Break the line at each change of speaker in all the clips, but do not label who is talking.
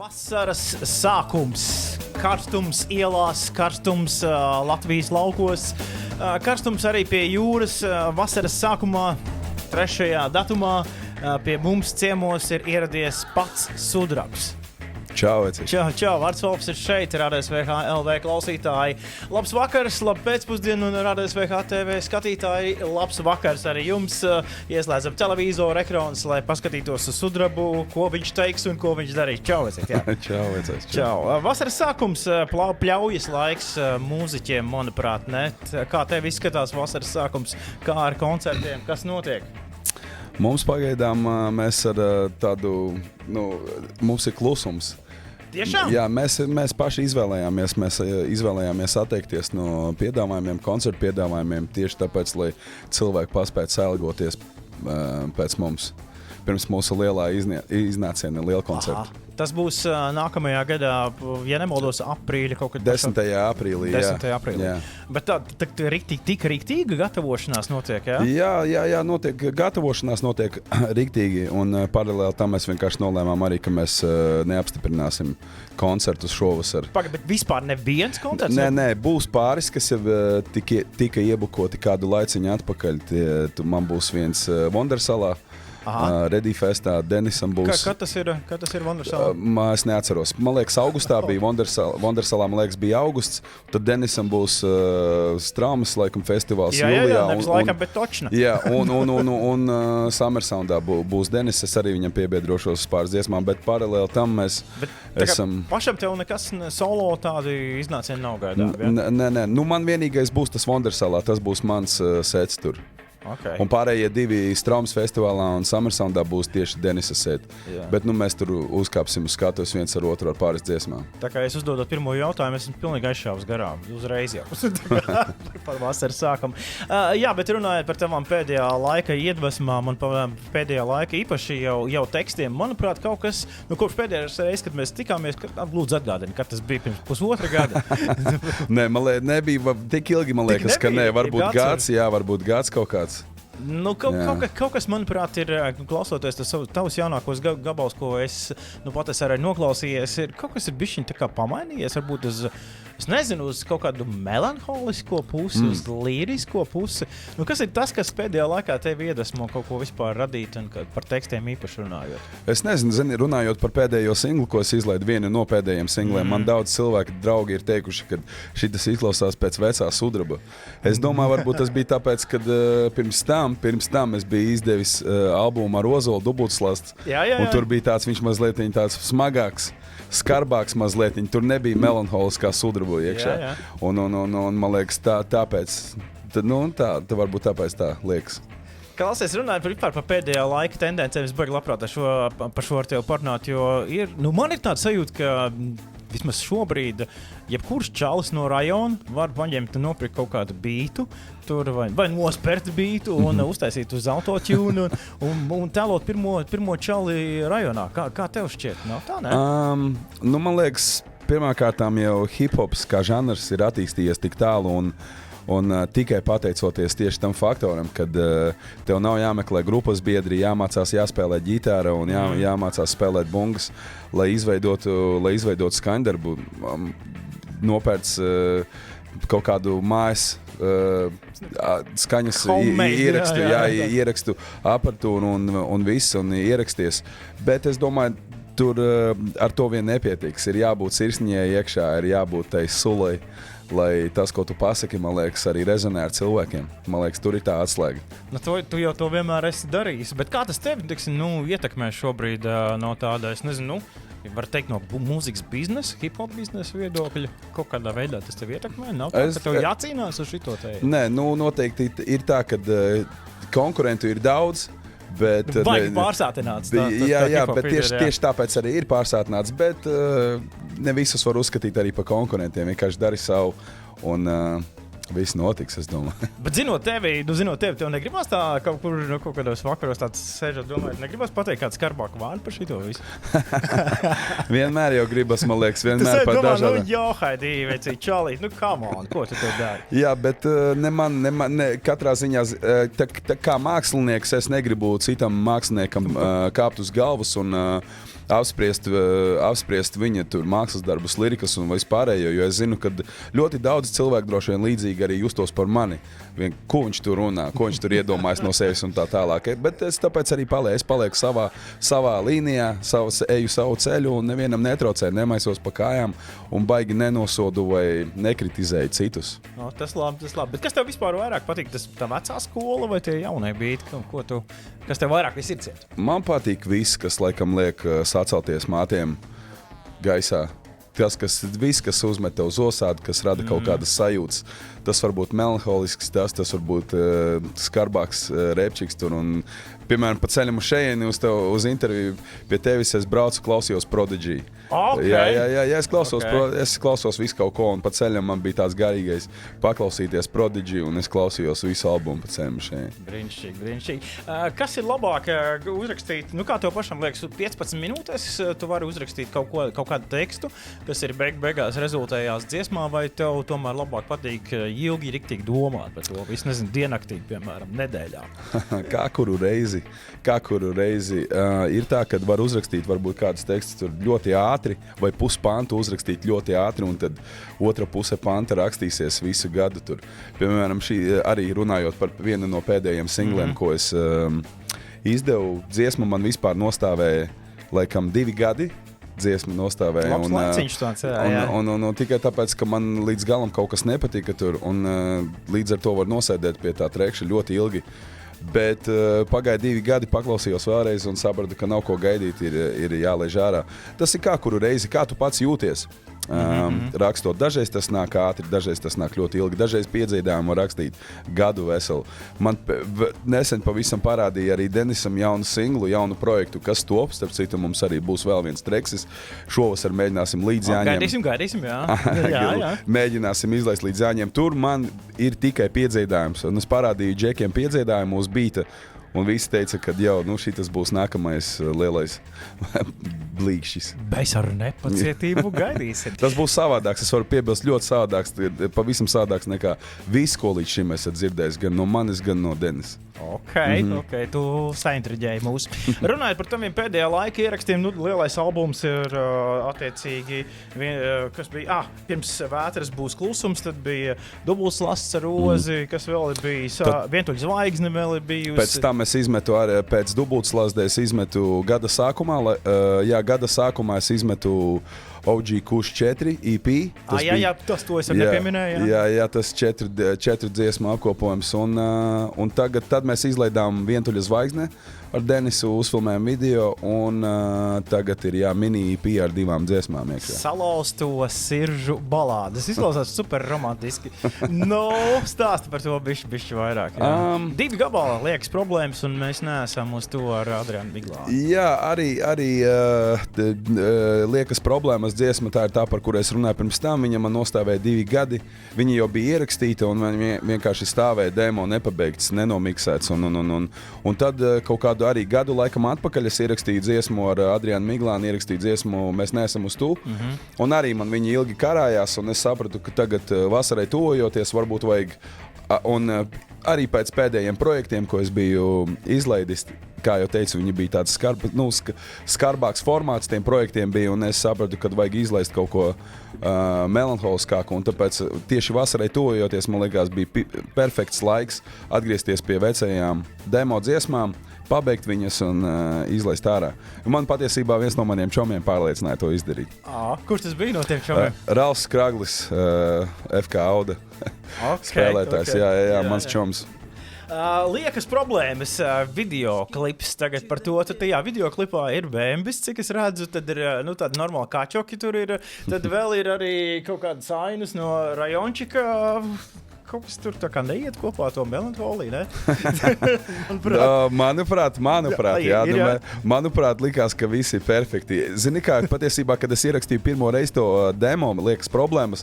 Vasaras sākums, karstums ielās, karstums Latvijas laukos, karstums arī pie jūras. Vasaras sākumā, 3. datumā, pie mums ciemos ir ieradies pats sudrabs.
Čau, Eci.
Čau, Vārtsvalps ir šeit, RADSVH LV klausītāji. Labs vakars, labu pēcpusdienu un RADSVH TV skatītāji. Labs vakars arī jums. Ieslēdzam televizoru ekrānus, lai paskatītos uz sudrabu, ko viņš teiks un ko viņš darīs. Čau, Eci.
Čau, Eci.
Čau. Vasaras sākums, pļaujas laiks mūziķiem, manuprāt, ne? Kā tev izskatās vasaras sākums, kā ar koncertiem, kas notiek?
Mums pagaidām mēs ar tādu, mums ir klusums.
Tiešām?
Jā, mēs paši izvēlējāmies atteikties no piedāvājumiem, koncertu piedāvājumiem, tieši tāpēc, lai cilvēki paspētu sailgoties pēc mums. Pirms mūsu lielā iznāciena liela koncerta.
Aha. Tas būs nākamajā gadā, ja nemaldos, aprīļa kaut kad.
10. aprīlī,
10. aprīlī.
Jā.
Bet tā tik riktīga gatavošanās notiek, jā?
Jā, notiek gatavošanās, notiek riktīgi, un paralēli tam mēs vienkārši nolēmām arī, ka mēs neapstiprināsim koncertus šovasar.
Bet vispār neviens koncerts?
Nē, būs pāris, kas jau tika iebukoti kādu laiciņu atpakaļ. Man būs viens Vondersalā. Redī festā, Denisam būs.
Kad tas ir Vondersalā?
Es neatceros. Man liekas, augustā bija Vondersalā, man liekas, bija augusts. Tad Denisam būs Straumas, laikam, festivāls jūlijā.
Jā, nevis laikam, bet točna.
Jā, un Summer Soundā būs Denis. Es arī viņam piebiedrošos pāris dziesmām, bet paralēli tam mēs esam...
Pašam tev nekas solo tādi iznācieni nav gaidām, jā?
Nē. Man vienīgais būs tas Vondersalā, tas būs mans sets tur.
Okay.
Un pārējie divi Straumas festivālā un Summer Soundā būs tieši Denisa seti. Bet mēs tur uzkāpsim uz skatuves viens ar otru ar pāris dziesmām. Tā
kā es uzdodot pirmo jautājumu, esmu pilnīgi aizšāvis garām. Uzreiz jau. Par vasaras sākumu. Jā, bet runājot par tavām pēdējā laika iedvesmām un pēdējā laika īpaši jau tekstiem, manuprāt, kaut kas, kopš pēdējās reizes, kad mēs tikāmies, lūdzu atgādini, kad tas bija pirms pusotra gada.
Nē, nebija tik ilgi, man liekas, ka nē, varbūt gads, varbūt gads kaut kāds.
Kaut kas, manuprāt, ir, klausoties tavus jaunākos gabals, ko es pat arī noklausījies, kaut kas ir bišķiņ tā kā pamainījies, varbūt es nezinu, uz kaut kādu melanholisko pusi, uz līrisko pusi. Kas ir tas, kas pēdējā laikā tevi iedvesmo kaut ko vispār radīt un par tekstiem īpaši runājot?
Es nezinu, runājot par pēdējo singlu, ko es izlaidu, vienu no pēdējiem singliem, man daudz cilvēki, draugi ir teikuši, ka šitas izklausās pēc vecā sudraba. Es domāju, varbūt tas bija tāpēc, ka pirms tam es biju izdevis albumu ar Ozolu Dubultslasts, un tur bija tāds, viņš mazliet tāds smagāks, skarbāks mazliet, tur nebija melanholiskā sudraba iekšā.
Jā.
Un man liekas, tāpēc, varbūt tāpēc tā liekas.
Klausies, runājot par pēdējā laika tendencēm, es baigi labprāt par šo ar tevi parunāt, jo man ir tāda sajūta, ka vismaz šobrīd jebkurš čalis no rajona var paņemt un nopirkt kaut kādu bītu, tur vai nospert bītu un uztaisīt uz autotune un tēlot pirmo čali rajonā. Kā tev šķiet? Nav tā, ne?
Man liekas, pirmkārtām jau hip-hops kā žanrs ir attīstījies tik tālu un tikai pateicoties tieši tam faktoram, kad tev nav jāmeklē grupas biedri, jāmācās jāspēlē ģitāra un jāmācās spēlēt bungas, lai izveidotu skaņdarbu, nopērts kaut kādu mājas skaņas ierakstu aparatūru un viss un ieraksties. Bet es domāju, tur ar to vien nepietiks. Ir jābūt sirsniņai iekšā, ir jābūt tai sulai, lai tas, ko tu pasaki, man liekas, arī rezonē ar cilvēkiem. Man liekas, tur ir tā atslēga.
Tu jau to vienmēr esi darījis, bet kā tas tevi, ietekmē šobrīd no tāda, es nezinu, var teikt no mūzikas biznesa, hip-hop biznesa viedokļa? Kaut kādā veidā tas tevi ietekmē? Nav tā, ka tev jācīnās ar šito te?
Nē, noteikti ir tā, ka konkurentu ir daudz, bet
baigi pārsātināts.
Bet tieši tāpēc arī ir pārsātināts, bet ne visus var uzskatīt arī par konkurentiem. Vienkārši dari savu un viss notiks, es domāju.
Bet zinot tevi, tev negribas tā kaut kādos vakaros tāds sēžot domājot, negribas pateikt kādu skarbāku vārdu par šito visu?
Vienmēr jau gribas, man liekas, vienmēr par dažādām.
Haidī, vecī, čalīt, come on, ko tu to dari?
Jā, bet katrā ziņā, kā mākslinieks, es negribu citam māksliniekam kāpt uz galvas un apspriest viņa tur mākslas darbus, lirikas un vispārējo, jo es zinu, ka ļoti daudz cilvēku droši vien līdzīgi arī justos par mani. Ko viņš tur runā, ko viņš tur iedomājas no sevis un tā tālāk. Bet es tāpēc arī palieku savā līnijā, eju savu ceļu un nevienam netraucēju, nemaisos pa kājām un baigi nenosodu vai nekritizēju citus.
No, tas labi. Bet kas tev vispār vairāk patīk? Tā vecā skola vai tie jaunie bīti? Kas tev vairāk viss ir ciet?
Man patīk viss, kas laikam liek sacelties mātiem gaisā. Viss, kas uzmet tev uz osādi, kas rada kaut kādas sajūtas. Tas var būt melanholisks, tas var būt skarbāks repčiks tur. Un, piemēram, pa ceļam uz šejieni uz interviju pie tevis es braucu, klausījos Prodigy.
Okay.
Jā, es klausos visu kaut ko, un pa ceļam man bija tāds garīgais paklausīties Prodigy, un es klausījos visu albumu pa ceļam uz šejieni.
Brīnišķīgi. Kas ir labāk uzrakstīt? Kā tev pašam liekas, 15 minūtēs tu vari uzrakstīt kaut kādu tekstu, kas ir beigās rezultējās dziesmā, vai tev tomēr labāk patīk ilgi riktīgi domāt par to? Es nezinu, diennaktīgi, piemēram, nedēļā.
Kā kuru reizi ir tā, ka var uzrakstīt varbūt kādas tekstus tur ļoti ātri, vai puspantu uzrakstīt ļoti ātri, un tad otra puse panta rakstīsies visu gadu tur. Piemēram, šī arī runājot par vienu no pēdējiem singliem, ko es izdevu, dziesma man vispār nostāvēja laikam 2 gadi. Dziesma nostāvēja.
Labs laiciņš tāds, jā.
Un tikai tāpēc, ka man līdz galam kaut kas nepatika tur, un līdz ar to var nosēdēt pie tā trekša ļoti ilgi. Bet pagāja 2 gadi, paklausījos vēlreiz un sapratu, ka nav ko gaidīt, ir jālaiž ārā. Tas ir kā kuru reizi, kā tu pats jūties. Rakstot. Dažreiz tas nāk ātri, dažreiz tas nāk ļoti ilgi, dažreiz piedziedājumu var rakstīt gadu veselu. Man nesen pavisam parādīja arī Denisam jaunu singlu, jaunu projektu, kas top. Starp citu, mums arī būs vēl viens treksis. Šovasar mēģināsim līdz Jāņiem.
Gaidīsim, jā.
Mēģināsim izlaist līdz Jāņiem. Tur man ir tikai piedziedājums, un es parādīju džekiem piedziedājumu uz bīta. Un visi teica, ka šitas būs nākamais lielais blīkšķis.
Mēs ar nepacietību gaidīsim.
Tas būs savādāks. Es varu piebilst ļoti savādāks. Pavisam savādāks nekā viss, ko līdz šim esat dzirdējis. Gan no manis, gan no Denis.
Ok, tu saintriģēji mūs. Runājot par taviem pēdējā laika ierakstiem, lielais albums ir attiecīgi, kas bija, pirms Vētras būs klusums, tad bija Dubults lasts ar rozi, kas vēl ir bijis, Vientuļa zvaigzne vēl ir bijusi.
Pēc tam es izmetu arī, pēc Dubults lasdē es izmetu gada sākumā, gada sākumā es izmetu OG Kush 4 EP.
Tas to es arī nepieminēju.
Jā, tas 4 dziesmu apkopojums. Un tad mēs izlaidām Vientuļa zvaigzne ar Denisu, uzfilmējām video, un tagad ir mini EP ar 2 dziesmām.
Salauzto siržu balādes. Izklausās super romantiski. Stāsti par to bišķi vairāk. 2 gabala liekas problēmas, un mēs neesam uz to ar Adrianu Miglānu.
Jā, arī liekas problēmas dziesma, tā ir tā, par kuru es runāju pirms tam. Viņa man nostāvēja 2 gadi. Viņa jau bija ierakstīta, un vienkārši stāvēja demo nepabeigts, nenomiksēts. Un tad kaut kādu arī gadu laikam atpakaļ es ierakstīju dziesmu ar Adrianu Miglānu, ierakstīju dziesmu Mēs neesam uz tu. Un arī man viņi ilgi karājās, un es sapratu, ka tagad vasarai tuvojoties varbūt vajag. Un arī pēc pēdējiem projektiem, ko es biju izlaidis, kā jau teicu, viņi bija tāds skarbāks formāts tiem projektiem bija, un es sapratu, ka vajag izlaist kaut ko melanholiskāku, un tāpēc tieši vasarai tuvojoties, man liekas, bija perfekts laiks atgriezties pie vecajām demo dziesmām, pabeigt viņas un izlaist ārā. Man patiesībā viens no maniem čomiem pārliecināja to izdarīt.
Kurš tas bija no tiem čomiem?
Ralfs Kraglis, FK Auda spēlētājs. Jā, mans čoms.
Liekas problēmas, videoklips tagad par to. Tad tajā videoklipā ir bēmbis, cik es redzu, tad ir tāda normāla kačoki tur ir. Tad vēl ir arī kaut kādas ainas no rajončika. Kaut kas tur tā kā neiet kopā ar to melanholiju, ne?
Manuprāt, likās, ka visi ir perfekti. Zini kā, patiesībā, kad es ierakstīju pirmo reizi to demo, liekas problēmas,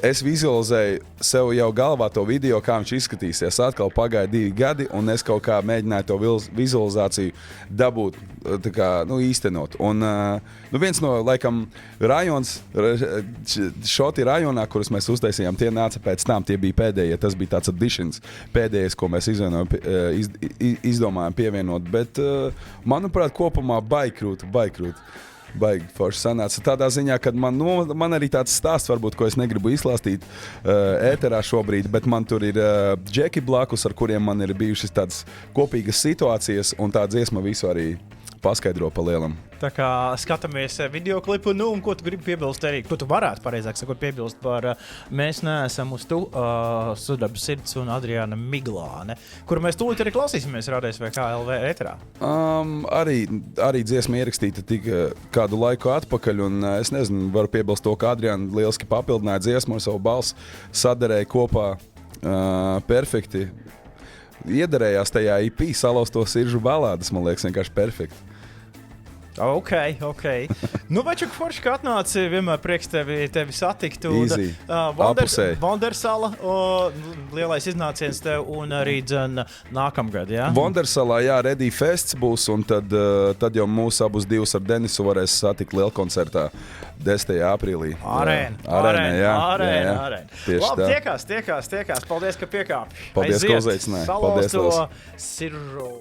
es vizualizēju sev jau galvā to video, kā viņš izskatīsies. Atkal pagāja 2 gadi, un es kaut kā mēģināju to vizualizāciju dabūt, tā kā, īstenot. Un viens no, laikam, rajons, šoti rajonā, kurus mēs uztaisījām, tie nāca pēc tam, tie bija pēdējie. Tas bija tāds additions, pēdējais, ko mēs izdomājām pievienot. Bet, manuprāt, kopumā baikrūt. baigi forši sanāca. Tādā ziņā, ka man arī tāds stāsts, varbūt, ko es negribu izklāstīt ēterā šobrīd, bet man tur ir džeki blakus, ar kuriem man ir bijušas tādas kopīgas situācijas, un tā dziesma visu arī paskaidro pa lielam.
Tā kā skatāmies video klipu, un ko tu gribi piebilst arī, ko tu varētu, pareizāk sakot, piebilst par Mēs neesam uz tu, Sudraba sirds un Adriāna Miglāne, kuru mēs tūlīt arī klausīsimies Rādēs vai KLV ēterā.
Arī dziesma ierakstīta tik kādu laiku atpakaļ, un es nezinu, varu piebilst to, ka Adriāna lieliski papildināja dziesmu ar savu balsi, sadarēja kopā perfekti. Iedarējās tajā IP Salauzto siržu balādes, man liekas, vienkārši perfekti.
Ok. Nu, Večuk, forši, ka atnāci, vienmēr prieks tevi satikt.
Easy.
Vondersala, lielais iznāciens tev, un arī nākamgad, jā?
Vondersalā, jā, Ready Fests būs, un tad jau mūs abus divus ar Denisu varēs satikt lielkoncertā 10. aprīlī. Arēna, jā. Tieši
Labi,
tā.
tiekās. Paldies, ka piekāpi.
Paldies, ka uzaicināji.
Salauzto siržu.